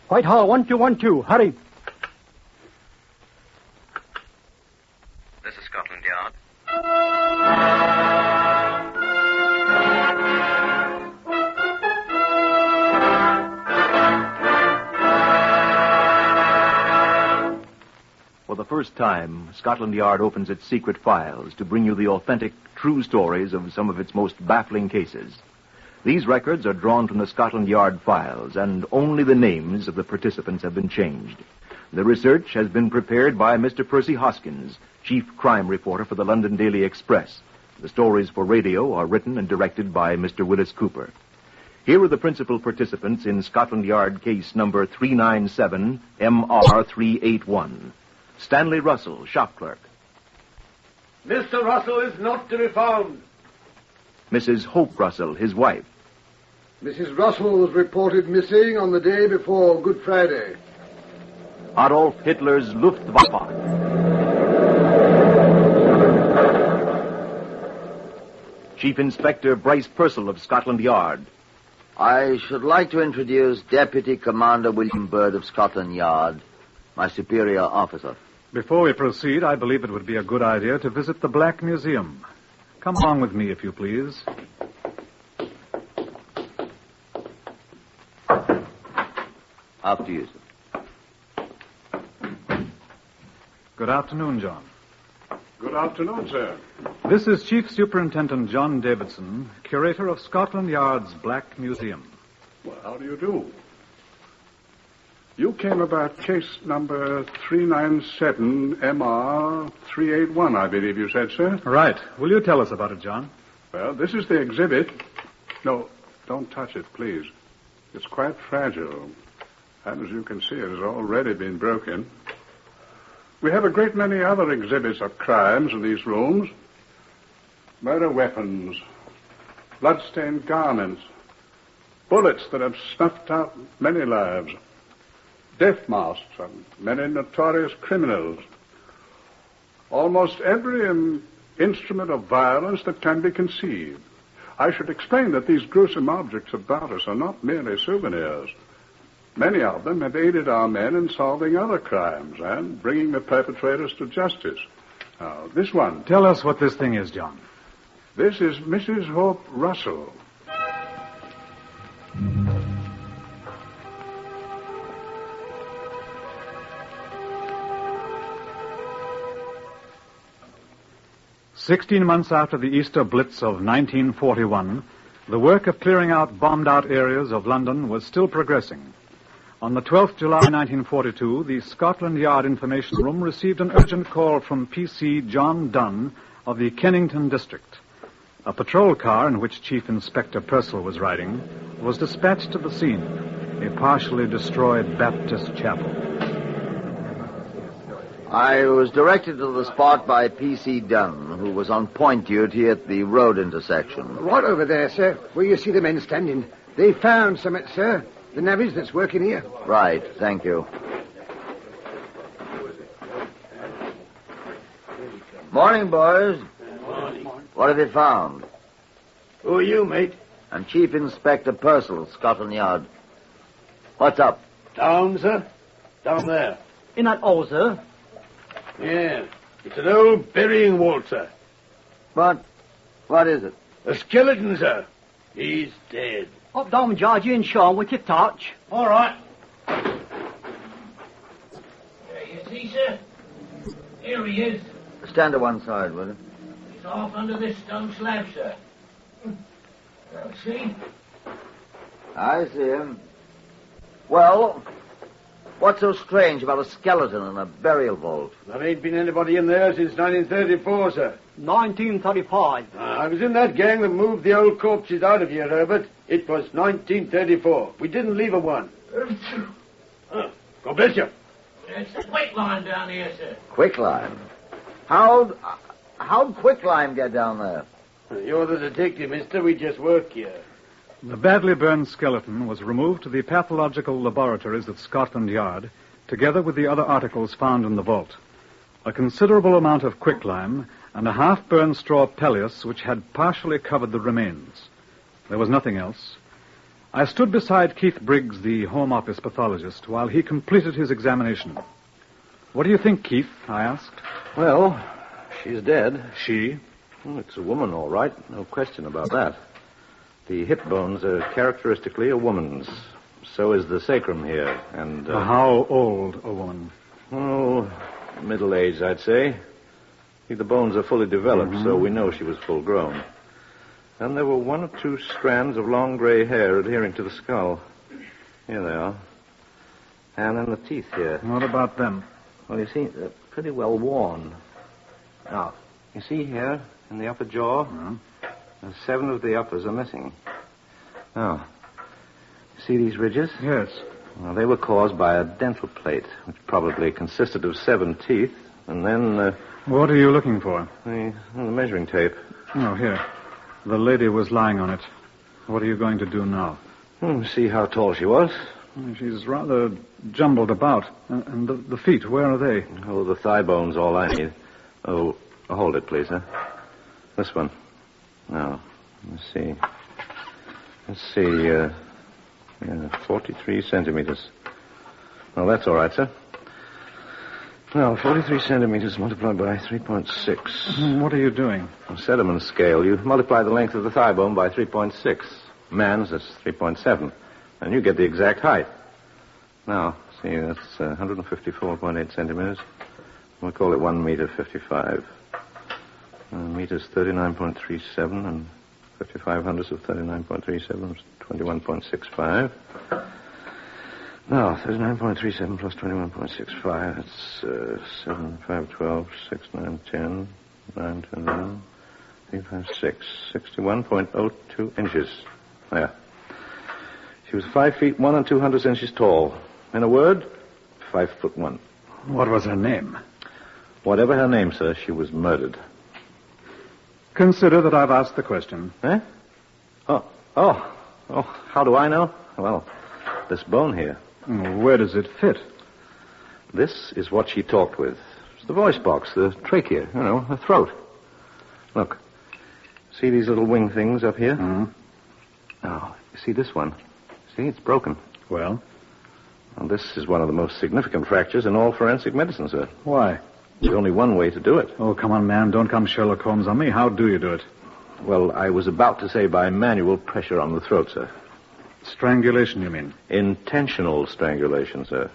Whitehall, 1212. Hurry. This is Scotland Yard. For the first time, Scotland Yard opens its secret files to bring you the authentic, true stories of some of its most baffling cases. These records are drawn from the Scotland Yard files, and only the names of the participants have been changed. The research has been prepared by Mr. Percy Hoskins, chief crime reporter for the London Daily Express. The stories for radio are written and directed by Mr. Wyllis Cooper. Here are the principal participants in Scotland Yard case number 397 MR381. Stanley Russell, shop clerk. Mr. Russell is not to be found. Mrs. Hope Russell, his wife. Mrs. Russell was reported missing on the day before Good Friday. Adolf Hitler's Luftwaffe. Chief Inspector Bryce Purcell of Scotland Yard. I should like to introduce Deputy Commander William Bird of Scotland Yard, my superior officer. Before we proceed, I believe it would be a good idea to visit the Black Museum. Come along with me, if you please. After you, sir. Good afternoon, John. Good afternoon, sir. This is Chief Superintendent John Davidson, curator of Scotland Yard's Black Museum. Well, how do you do? You came about case number 397 MR381, I believe you said, sir. Right. Will you tell us about it, John? Well, this is the exhibit. No, don't touch it, please. It's quite fragile. And as you can see, it has already been broken. We have a great many other exhibits of crimes in these rooms. Murder weapons, blood-stained garments, bullets that have snuffed out many lives, death masks and many notorious criminals. Almost every instrument of violence that can be conceived. I should explain that these gruesome objects about us are not merely souvenirs. Many of them have aided our men in solving other crimes and bringing the perpetrators to justice. Now, this one. Tell us what this thing is, John. This is Mrs. Hope Russell. "16 months after the Easter Blitz of 1941, the work of clearing out bombed-out areas of London was still progressing. On the 12th July 1942, the Scotland Yard Information Room received an urgent call from P.C. John Dunn of the Kennington District. A patrol car in which Chief Inspector Purcell was riding was dispatched to the scene, a partially destroyed Baptist chapel. I was directed to the spot by P.C. Dunn, who was on point duty at the road intersection. Right over there, sir, where you see the men standing. They found something, sir. The navvies that's working here. Right, thank you. Morning, boys. Morning. What have you found? Who are you, mate? I'm Chief Inspector Purcell, Scotland Yard. What's up? Down, sir? Down there. In that hole, sir. Yeah. It's an old burying vault, sir. What is it? A skeleton, sir. He's dead. Up down, Georgie and Sean with your torch. All right. There you see, sir. Here he is. Stand to one side, will you? He's off under this stone slab, sir. See? I see him. Well, what's so strange about a skeleton in a burial vault? There ain't been anybody in there since 1934, sir. 1935. I was in that gang that moved the old corpses out of here, Herbert. It was 1934. We didn't leave 'em one. God bless you. It's the quicklime down here, sir. Quicklime? How'd quicklime get down there? You're the detective, mister. We just work here. The badly burned skeleton was removed to the pathological laboratories at Scotland Yard, together with the other articles found in the vault. A considerable amount of quicklime and a half-burned straw pelleas which had partially covered the remains. There was nothing else. I stood beside Keith Briggs, the Home Office pathologist, while he completed his examination. What do you think, Keith? I asked. Well, she's dead. She? Well, it's a woman, all right. No question about that. The hip bones are characteristically a woman's. So is the sacrum here, and... How old a woman? Oh, middle-aged, I'd say. See, the bones are fully developed, so we know she was full-grown. And there were 1 or 2 strands of long gray hair adhering to the skull. Here they are. And then the teeth here. What about them? Well, you see, they're pretty well worn. Now, you see here, in the upper jaw, 7 of the uppers are missing. Now, see these ridges? Yes. Well, they were caused by a dental plate, which probably consisted of 7 teeth, and then... What are you looking for? The measuring tape. Oh, here. The lady was lying on it. What are you going to do now? See how tall she was. She's rather jumbled about. And the feet, where are they? Oh, the thigh bone's all I need. Oh, hold it, please, huh? This one. Now, let's see, 43 centimeters. Well, that's all right, sir. Now, 43 centimeters multiplied by 3.6. What are you doing? On Sediment scale, you multiply the length of the thigh bone by 3.6. Man's, that's 3.7. And you get the exact height. Now, see, that's 154.8 centimeters. We'll call it 1 meter 55. Meters 39.37 and 55 hundredths of 39.37 is 21.65. Now, 39.37 plus 21.65, that's 7, 5, 12, 6, 9, 10, 9, 10, 11, 3, 5, 6, 61.02 inches. There. She was 5 feet 1 and 200 inches tall. In a word, 5'1". What was her name? Whatever her name, sir, she was murdered. Consider that I've asked the question. Eh? Oh, how do I know? Well, this bone here. Where does it fit? This is what she talked with. It's the voice box, the trachea, the throat. Look, see these little wing things up here? Now, you see this one? See, it's broken. Well, this is one of the most significant fractures in all forensic medicine, sir. Why? There's only one way to do it. Oh, come on, man. Don't come Sherlock Holmes on me. How do you do it? Well, I was about to say by manual pressure on the throat, sir. Strangulation, you mean? Intentional strangulation, sir.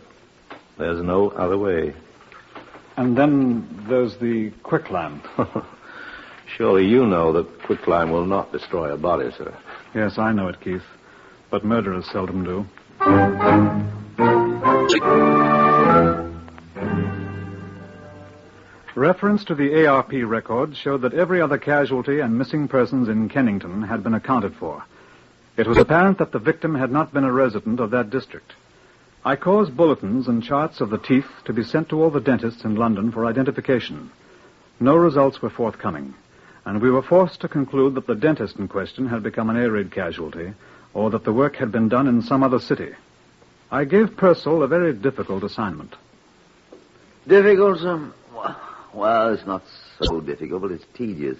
There's no other way. And then there's the quicklime. Surely you know that quicklime will not destroy a body, sir. Yes, I know it, Keith. But murderers seldom do. Reference to the ARP records showed that every other casualty and missing persons in Kennington had been accounted for. It was apparent that the victim had not been a resident of that district. I caused bulletins and charts of the teeth to be sent to all the dentists in London for identification. No results were forthcoming, and we were forced to conclude that the dentist in question had become an air raid casualty, or that the work had been done in some other city. I gave Purcell a very difficult assignment. Difficult, sir? Well, it's not so difficult, but it's tedious.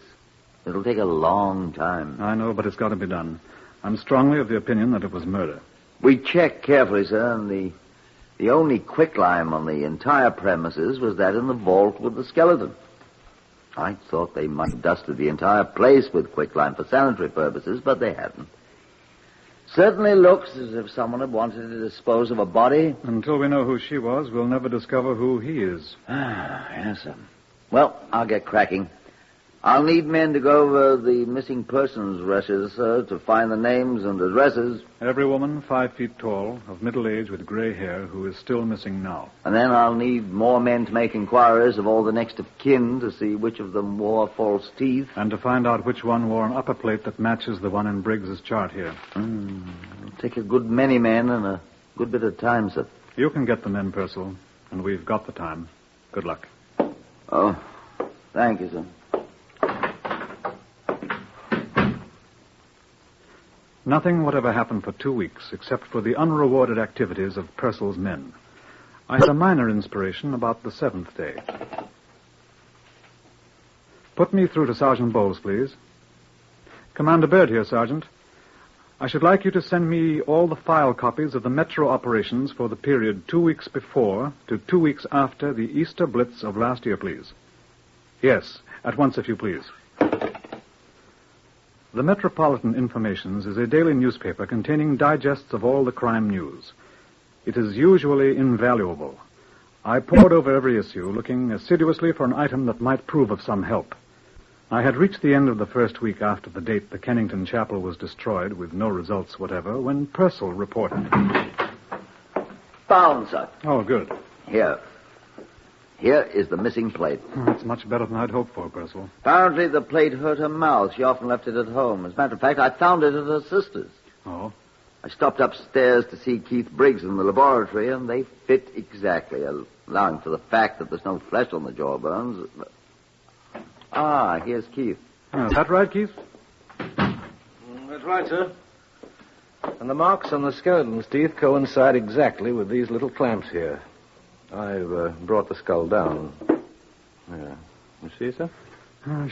It'll take a long time. I know, but it's got to be done. I'm strongly of the opinion that it was murder. We checked carefully, sir, and the only quicklime on the entire premises was that in the vault with the skeleton. I thought they might have dusted the entire place with quicklime for sanitary purposes, but they hadn't. Certainly looks as if someone had wanted to dispose of a body. Until we know who she was, we'll never discover who he is. Yes, sir. Well, I'll get cracking. I'll need men to go over the missing persons registers, sir, to find the names and addresses. Every woman 5 feet tall, of middle age with gray hair, who is still missing now. And then I'll need more men to make inquiries of all the next of kin to see which of them wore false teeth. And to find out which one wore an upper plate that matches the one in Briggs's chart here. It'll take a good many men and a good bit of time, sir. You can get the men, Purcell, and we've got the time. Good luck. Oh, thank you, sir. Nothing whatever happened for 2 weeks, except for the unrewarded activities of Purcell's men. I had a minor inspiration about the 7th day. Put me through to Sergeant Bowles, please. Commander Baird here, Sergeant. I should like you to send me all the file copies of the Metro operations for the period 2 weeks before to 2 weeks after the Easter Blitz of last year, please. Yes, at once, if you please. The Metropolitan Informations is a daily newspaper containing digests of all the crime news. It is usually invaluable. I pored over every issue, looking assiduously for an item that might prove of some help. I had reached the end of the first week after the date the Kennington Chapel was destroyed with no results whatever when Purcell reported. Found, sir. Oh, good. Here is the missing plate. That's much better than I'd hoped for, Purcell. Apparently the plate hurt her mouth. She often left it at home. As a matter of fact, I found it at her sister's. Oh? I stopped upstairs to see Keith Briggs in the laboratory, and they fit exactly, allowing for the fact that there's no flesh on the jawbones. Here's Keith. Is that right, Keith? That's right, sir. And the marks on the skeleton's teeth coincide exactly with these little clamps here. I've brought the skull down. Yeah. You see, sir?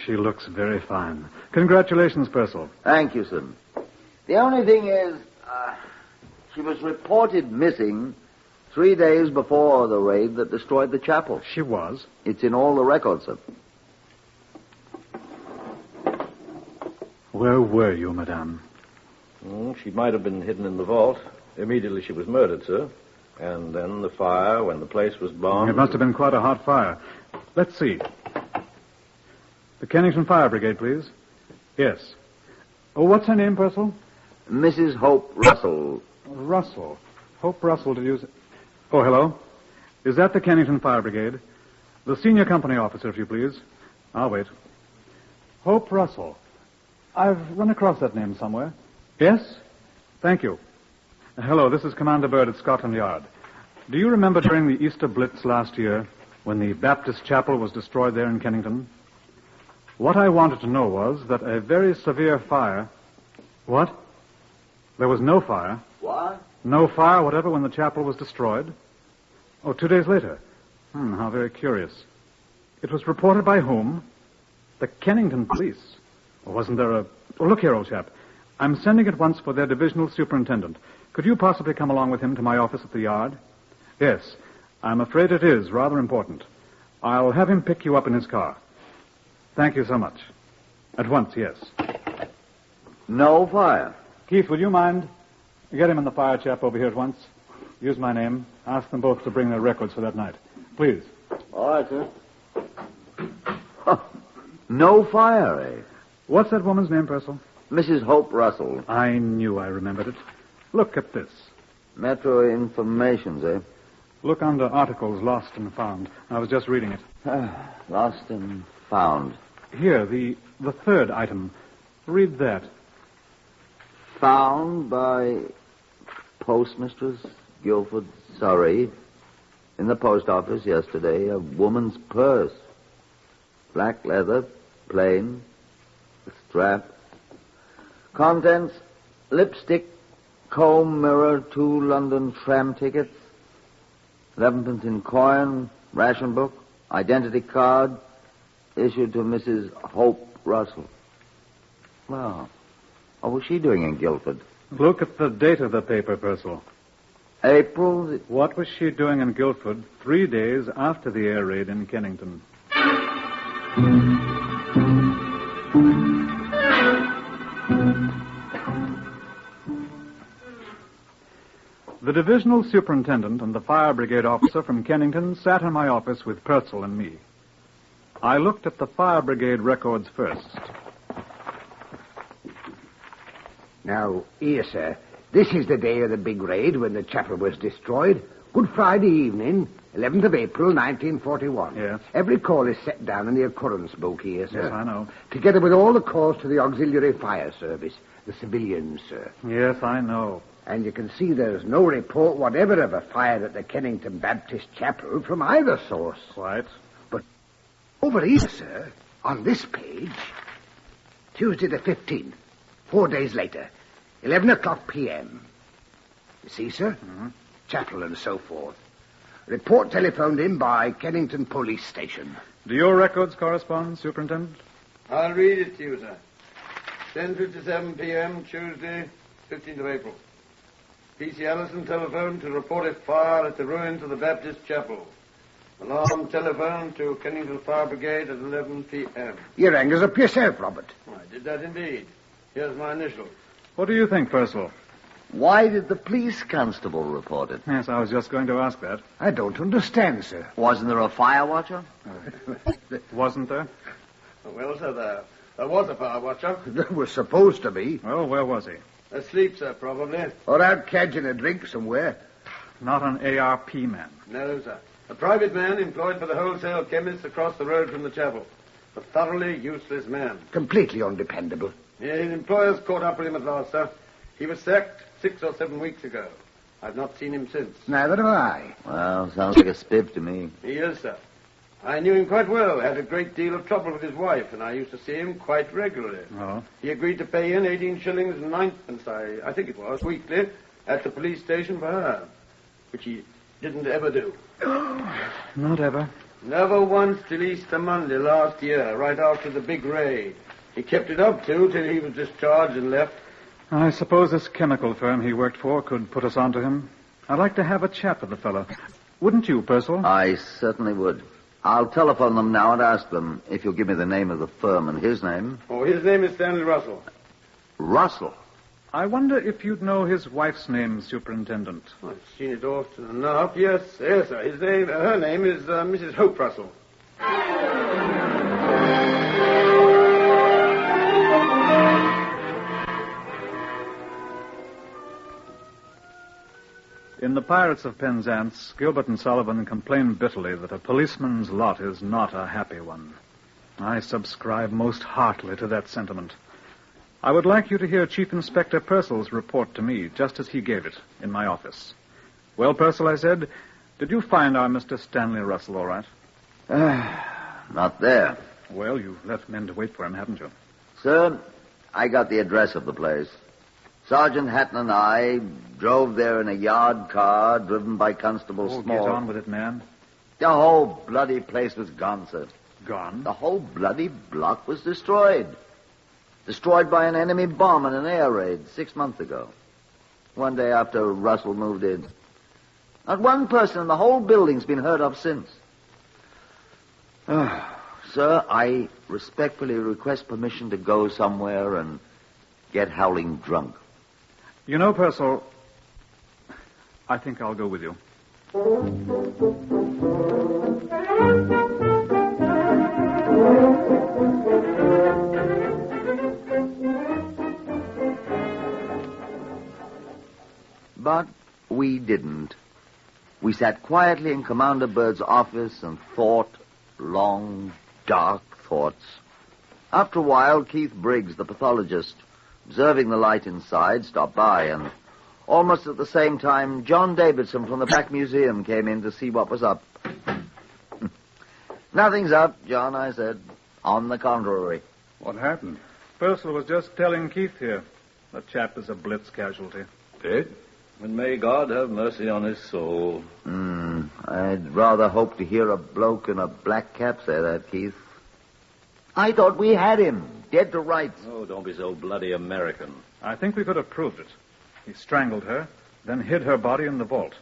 She looks very fine. Congratulations, Purcell. Thank you, sir. The only thing is, she was reported missing 3 days before the raid that destroyed the chapel. She was? It's in all the records, sir. Where were you, madame? She might have been hidden in the vault. Immediately she was murdered, sir. And then the fire, when the place was bombed... It must have been quite a hot fire. Let's see. The Kennington Fire Brigade, please. Yes. Oh, what's her name, Purcell? Mrs. Hope Russell. Russell. Hope Russell, did you say... Oh, hello. Is that the Kennington Fire Brigade? The senior company officer, if you please. I'll wait. Hope Russell. I've run across that name somewhere. Yes? Thank you. Hello, this is Commander Bird at Scotland Yard. Do you remember during the Easter Blitz last year when the Baptist chapel was destroyed there in Kennington? What I wanted to know was that a very severe fire... What? There was no fire? What? No fire whatever when the chapel was destroyed? Oh, 2 days later. How very curious. It was reported by whom? The Kennington police. Or wasn't there a... Oh, look here, old chap. I'm sending at once for their divisional superintendent. Could you possibly come along with him to my office at the yard? Yes. I'm afraid it is rather important. I'll have him pick you up in his car. Thank you so much. At once, yes. No fire. Keith, will you mind? Get him and the fire chap over here at once. Use my name. Ask them both to bring their records for that night. Please. All right, sir. No fire, eh? What's that woman's name, Purcell? Mrs. Hope Russell. I knew I remembered it. Look at this. Metro Informations, eh? Look under Articles Lost and Found. I was just reading it. Lost and Found. Here, the third item. Read that. Found by Postmistress Guilford, Surrey, in the post office yesterday, a woman's purse. Black leather, plain, strap. Contents, lipstick, comb, mirror, 2 London tram tickets, 11pence in coin, ration book, identity card, issued to Mrs. Hope Russell. Well, what was she doing in Guildford? Look at the date of the paper, Purcell. April... What was she doing in Guildford 3 days after the air raid in Kennington? The divisional superintendent and the fire brigade officer from Kennington sat in my office with Purcell and me. I looked at the fire brigade records first. Now, here, sir. This is the day of the big raid when the chapel was destroyed. Good Friday evening, 11th of April, 1941. Yes. Every call is set down in the occurrence book here, sir. Yes, I know. Together with all the calls to the auxiliary fire service, the civilians, sir. Yes, I know. And you can see there's no report whatever of a fire at the Kennington Baptist Chapel from either source. Quite. But over here, sir, on this page, Tuesday the 15th, 4 days later, 11 o'clock p.m. You see, sir? Mm-hmm. Chapel and so forth. Report telephoned in by Kennington Police Station. Do your records correspond, Superintendent? I'll read it to you, sir. 10:57 p.m., Tuesday, 15th of April. P.C. Allison telephoned to report a fire at the ruins of the Baptist Chapel. Alarm telephone to Kennington Fire Brigade at 11 p.m. You rang us up yourself, Robert. I did that indeed. Here's my initials. What do you think, Purcell? Why did the police constable report it? Yes, I was just going to ask that. I don't understand, sir. Wasn't there a fire watcher? Wasn't there? Well, sir, there was a fire watcher. There was supposed to be. Well, where was he? Asleep, sir, probably. Or out catching a drink somewhere. Not an ARP man. No, sir. A private man employed by the wholesale chemists across the road from the chapel. A thoroughly useless man. Completely undependable. Yeah, his employers caught up with him at last, sir. He was sacked 6 or 7 weeks ago. I've not seen him since. Neither have I. Well, sounds like a spib to me. He is, sir. I knew him quite well. Had a great deal of trouble with his wife, and I used to see him quite regularly. Oh? He agreed to pay in 18 shillings and 9pence, I think it was, weekly, at the police station for her, which he didn't ever do. Not ever. Never once till Easter Monday last year, right after the big raid. He kept it up, too, till he was discharged and left. I suppose this chemical firm he worked for could put us on to him. I'd like to have a chat with the fellow. Wouldn't you, Purcell? I certainly would. I'll telephone them now and ask them if you'll give me the name of the firm and his name. Oh, his name is Stanley Russell. Russell? I wonder if you'd know his wife's name, Superintendent. I've seen it often enough. Yes, sir. Her name is Mrs. Hope Russell. In The Pirates of Penzance, Gilbert and Sullivan complain bitterly that a policeman's lot is not a happy one. I subscribe most heartily to that sentiment. I would like you to hear Chief Inspector Purcell's report to me, just as he gave it, in my office. Well, Purcell, I said, did you find our Mr. Stanley Russell all right? Not there. Well, you've left men to wait for him, haven't you? Sir, I got the address of the place. Sergeant Hatton and I drove there in a yard car driven by Constable Small. Get on with it, man. The whole bloody place was gone, sir. Gone? The whole bloody block was destroyed. Destroyed by an enemy bomb in an air raid 6 months ago. One day after Russell moved in. Not one person in the whole building's been heard of since. Sir, I respectfully request permission to go somewhere and get howling drunk. You know, Purcell, I think I'll go with you. But we didn't. We sat quietly in Commander Bird's office and thought long, dark thoughts. After a while, Keith Briggs, the pathologist, observing the light inside, stopped by, and almost at the same time, John Davidson from the back museum came in to see what was up. Nothing's up, John, I said. On the contrary. What happened? Purcell was just telling Keith here. The chap is a Blitz casualty. Dead? And may God have mercy on his soul. I'd rather hope to hear a bloke in a black cap say that, Keith. I thought we had him, dead to rights. Oh, don't be so bloody American. I think we could have proved it. He strangled her, then hid her body in the vault.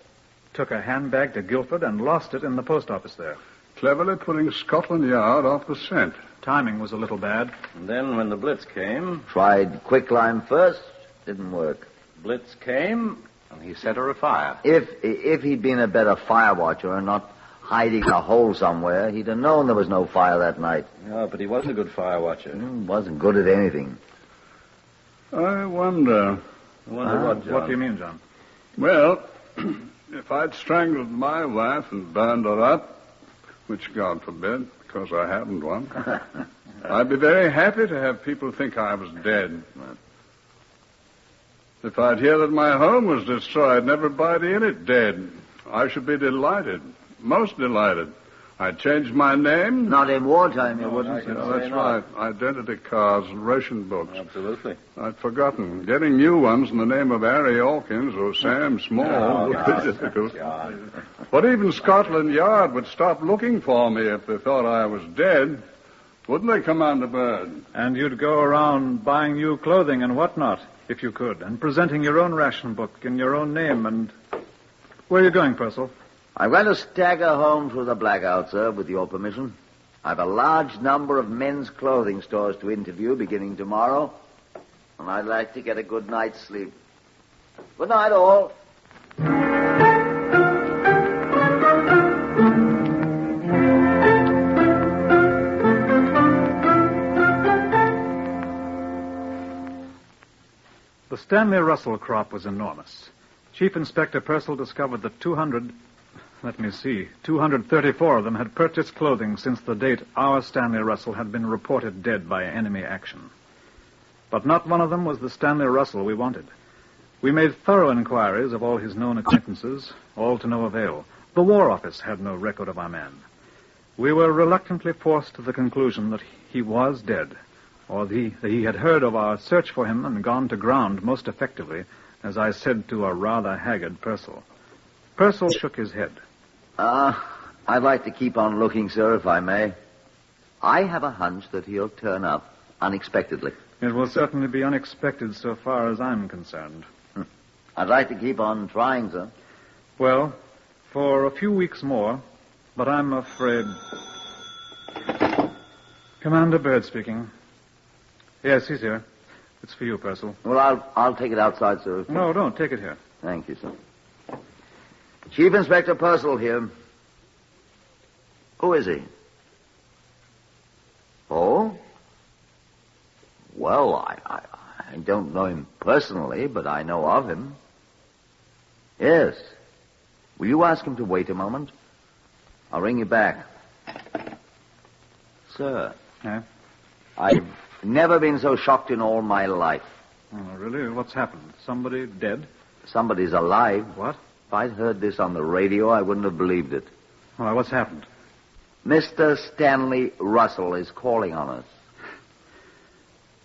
Took a handbag to Guildford and lost it in the post office there. Cleverly putting Scotland Yard off the scent. Timing was a little bad. And then when the Blitz came... Tried quicklime first, didn't work. Blitz came, and he set her afire. If he'd been a better fire watcher and not hiding in a hole somewhere, he'd have known there was no fire that night. Oh, but he wasn't a good fire watcher. Wasn't good at anything. I wonder... What, John? What do you mean, John? Well, if I'd strangled my wife and burned her up, which God forbid, because I haven't one, I'd be very happy to have people think I was dead. If I'd hear that my home was destroyed and everybody in it dead, I should be delighted, most delighted. I'd change my name. Not in wartime, you wouldn't. That's right. Identity cards and ration books. Absolutely. I'd forgotten. Getting new ones in the name of Harry Hawkins or Sam Small would be difficult. But even Scotland Yard would stop looking for me if they thought I was dead. Wouldn't they, Commander Bird? And you'd go around buying new clothing and whatnot. if you could, and presenting your own ration book in your own name and... Where are you going, Purcell? I'm going to stagger home through the blackout, sir, with your permission. I've a large number of men's clothing stores to interview beginning tomorrow, and I'd like to get a good night's sleep. Good night, all. The Stanley Russell crop was enormous. Chief Inspector Purcell discovered that 234 of them had purchased clothing since the date our Stanley Russell had been reported dead by enemy action. But not one of them was the Stanley Russell we wanted. We made thorough inquiries of all his known acquaintances, all to no avail. The War Office had no record of our man. We were reluctantly forced to the conclusion that he was dead, or that he had heard of our search for him and gone to ground most effectively, as I said to a rather haggard Purcell. Purcell shook his head. I'd like to keep on looking, sir, if I may. I have a hunch that he'll turn up unexpectedly. It will certainly be unexpected so far as I'm concerned. I'd like to keep on trying, sir. Well, for a few weeks more, but I'm afraid... Commander Byrd speaking. Yes, he's here. It's for you, Purcell. Well, I'll take it outside, sir. No, don't. Take it here. Thank you, sir. Chief Inspector Purcell here. Who is he? Oh? Well, I don't know him personally, but I know of him. Yes. Will you ask him to wait a moment? I'll ring you back. Sir. Yeah? I've never been so shocked in all my life. Oh, really? What's happened? Somebody dead? Somebody's alive. What? If I'd heard this on the radio, I wouldn't have believed it. Why, what's happened? Mr. Stanley Russell is calling on us.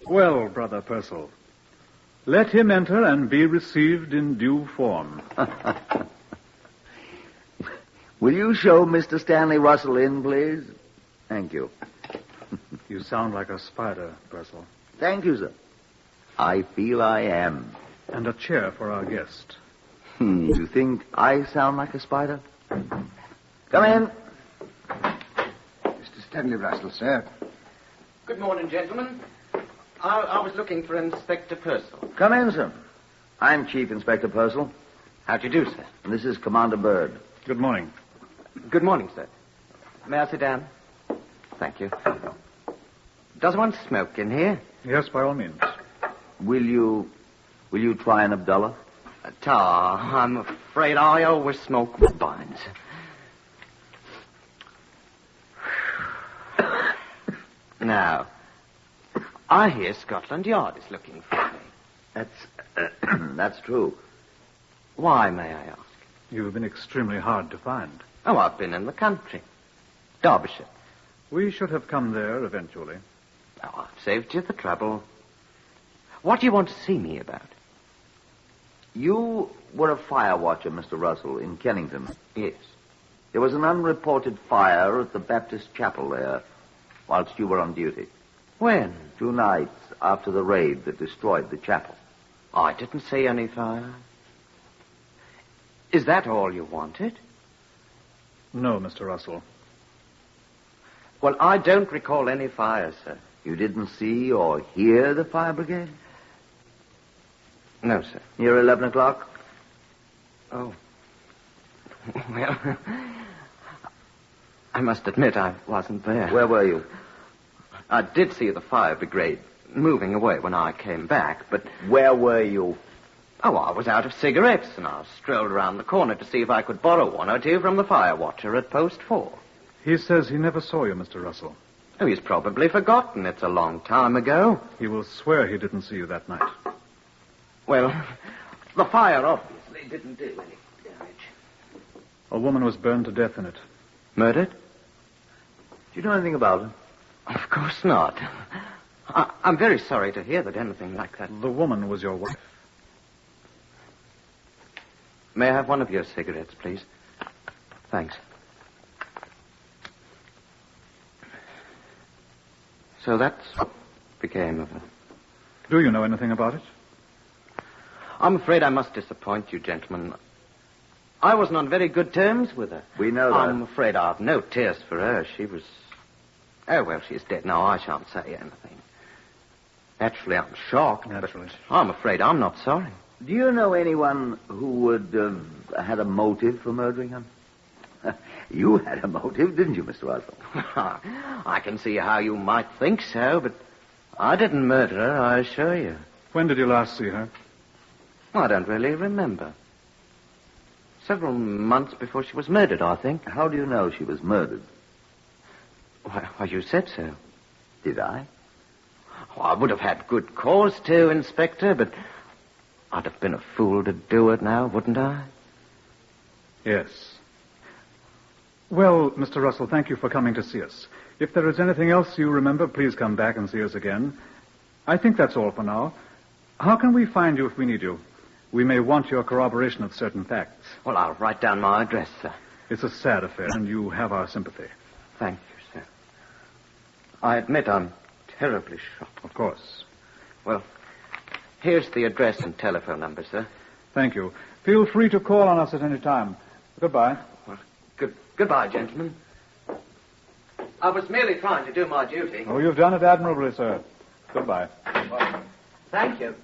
Well, Brother Purcell, let him enter and be received in due form. Will you show Mr. Stanley Russell in, please? Thank you. You sound like a spider, Purcell. Thank you, sir. I feel I am. And a chair for our guest. You think I sound like a spider? Come in. Mr. Stanley Russell, sir. Good morning, gentlemen. I was looking for Inspector Purcell. Come in, sir. I'm Chief Inspector Purcell. How do you do, sir? And this is Commander Byrd. Good morning. Good morning, sir. May I sit down? Thank you. Does one smoke in here? Yes, by all means. Will you try an Abdullah? I'm afraid I always smoke Woodbines. Now, I hear Scotland Yard is looking for me. That's true. Why, may I ask? You've been extremely hard to find. Oh, I've been in the country. Derbyshire. We should have come there eventually. Oh, I've saved you the trouble. What do you want to see me about? You were a fire watcher, Mr. Russell, in Kennington. Yes. There was an unreported fire at the Baptist chapel there whilst you were on duty. When? 2 nights after the raid that destroyed the chapel. I didn't see any fire. Is that all you wanted? No, Mr. Russell. Well, I don't recall any fire, sir. You didn't see or hear the fire brigade? No, sir. Near 11 o'clock? Oh. Well, I must admit I wasn't there. Where were you? I did see the fire brigade moving away when I came back, but... Where were you? Oh, I was out of cigarettes, and I strolled around the corner to see if I could borrow 1 or 2 from the fire watcher at post 4. He says he never saw you, Mr. Russell. Oh, he's probably forgotten. It's a long time ago. He will swear he didn't see you that night. Well, the fire obviously didn't do any damage. A woman was burned to death in it. Murdered? Do you know anything about it? Of course not. I'm very sorry to hear that anything like that... The woman was your wife. May I have 1 of your cigarettes, please? Thanks. So that's what became of her. Do you know anything about it? I'm afraid I must disappoint you, gentlemen. I wasn't on very good terms with her. We know that. I'm afraid I've no tears for her. She was... Oh, well, she's dead now. I shan't say anything. Naturally, I'm shocked. Naturally. But I'm afraid I'm not sorry. Do you know anyone who would have had a motive for murdering him? You had a motive, didn't you, Mr. Russell? I can see how you might think so, but I didn't murder her, I assure you. When did you last see her? I don't really remember. Several months before she was murdered, I think. How do you know she was murdered? Why, you said so. Did I? Oh, I would have had good cause to, Inspector, but I'd have been a fool to do it now, wouldn't I? Yes. Well, Mr. Russell, thank you for coming to see us. If there is anything else you remember, please come back and see us again. I think that's all for now. How can we find you if we need you? We may want your corroboration of certain facts. Well, I'll write down my address, sir. It's a sad affair, and you have our sympathy. Thank you, sir. I admit I'm terribly shocked. Of course. Well, here's the address and telephone number, sir. Thank you. Feel free to call on us at any time. Goodbye. Well, goodbye, gentlemen. I was merely trying to do my duty. Oh, you've done it admirably, sir. Goodbye. Well, thank you.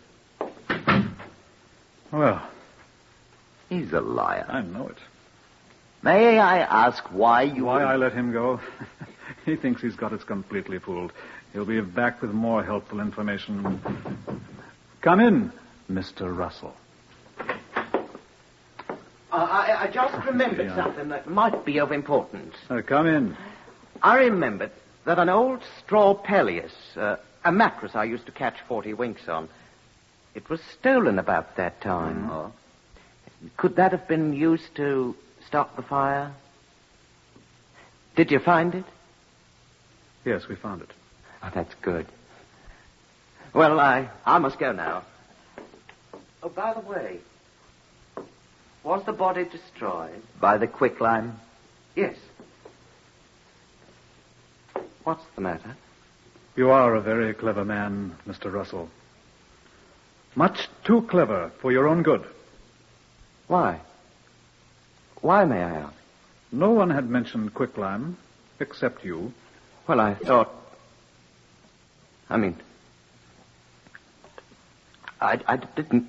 Well, He's a liar. I know it. May I ask why you... Why I let him go? He thinks he's got us completely fooled. He'll be back with more helpful information. Come in, Mr. Russell. I just remembered something that might be of importance. Come in. I remembered that an old straw palliasse, a mattress I used to catch 40 winks on, it was stolen about that time. Oh. Could that have been used to stop the fire? Did you find it? Yes, we found it. Oh, that's good. Well, I must go now. Oh, by the way, was the body destroyed? By the quicklime? Yes. What's the matter? You are a very clever man, Mr. Russell. Much too clever for your own good. Why? Why, may I ask? No one had mentioned quicklime, except you. Well, I thought... I mean... I didn't...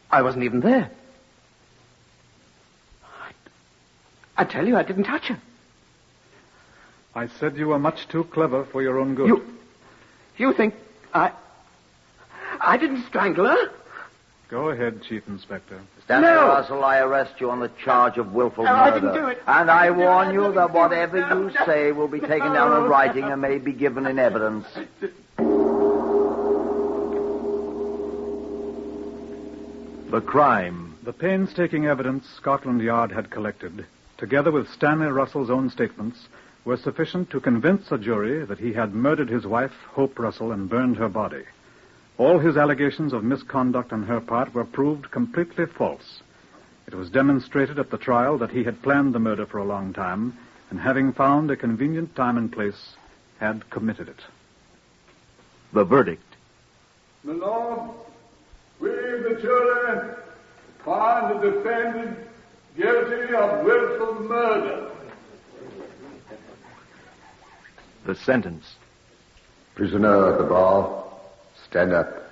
I wasn't even there. I tell you, I didn't touch her. I said you were much too clever for your own good. You think I didn't strangle her? Go ahead, Chief Inspector. Stanley No. Russell, I arrest you on the charge of willful No, murder. I didn't do it. And I warn you didn't that do it. whatever No, you say will be taken down in writing and may be given in evidence. The crime. The painstaking evidence Scotland Yard had collected, together with Stanley Russell's own statements, were sufficient to convince a jury that he had murdered his wife, Hope Russell, and burned her body. All his allegations of misconduct on her part were proved completely false. It was demonstrated at the trial that he had planned the murder for a long time, and having found a convenient time and place, had committed it. The verdict. My Lord, we, the jury, find the defendant guilty of willful murder. The sentence. Prisoner at the bar, stand up.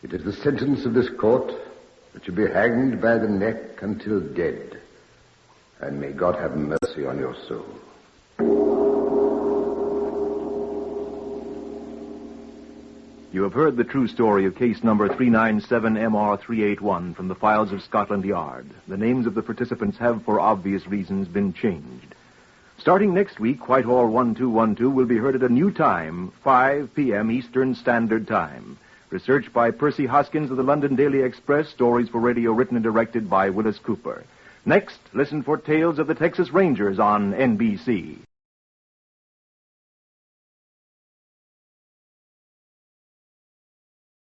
It is the sentence of this court that you be hanged by the neck until dead. And may God have mercy on your soul. You have heard the true story of case number 397MR381 from the files of Scotland Yard. The names of the participants have, for obvious reasons, been changed. Starting next week, Whitehall 1212 will be heard at a new time, 5 p.m. Eastern Standard Time. Research by Percy Hoskins of the London Daily Express. Stories for radio written and directed by Wyllis Cooper. Next, listen for Tales of the Texas Rangers on NBC.